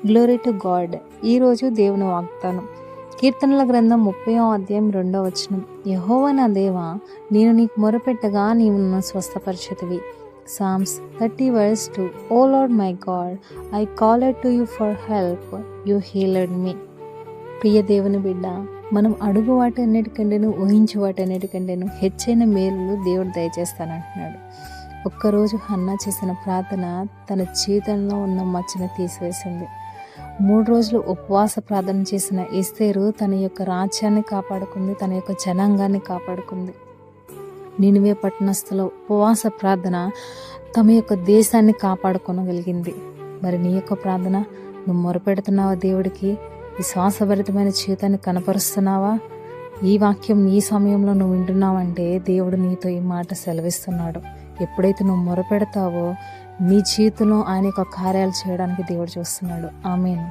Glory to God. ఈరోజు దేవుని వాగ్దానం. కీర్తనల గ్రంథం 30వ అధ్యాయం 2వ వచనం. యెహోవా నా దేవా, నేను నీకు మొరపెట్టగా నీవు నన్ను స్వస్థపరచుతివి. Psalms 30:2. O Lord my God, I called to you for help, you healed me. ప్రియ దేవుని బిడ్డ, మనం అడుగు వాటన్నిటికంటేను ఊహించు వాటన్నిటికంటేను హెచ్చైన మేలులు దేవుడు దయచేస్తానంటున్నాడు. ఒక్కరోజు హన్నా చేసిన ప్రార్థన తన జీవితంలో ఉన్న మచ్చను తీసివేసింది. 3 రోజులు ఉపవాస ప్రార్థన చేసిన ఎస్తేరు తన యొక్క రాజ్యాన్ని కాపాడుకుంది, తన యొక్క జనాంగాన్ని కాపాడుకుంది. నినివే పట్టణస్థుల ఉపవాస ప్రార్థన తమ యొక్క దేశాన్ని కాపాడుకోగలిగింది. మరి నీ యొక్క ప్రార్థన, నువ్వు మొరపెడుతున్నావా దేవుడికి? విశ్వాసభరితమైన జీవితాన్ని కనపరుస్తున్నావా? ఈ వాక్యం ఈ సమయంలో నువ్వు వింటున్నావంటే దేవుడు నీతో ఈ మాట సెలవిస్తున్నాడు. ఎప్పుడైతే నువ్వు మొరపెడతావో నీ జీవితంలో ఆయన యొక్క కార్యాలు చేయడానికి దేవుడు చూస్తున్నాడు. ఆమేన్.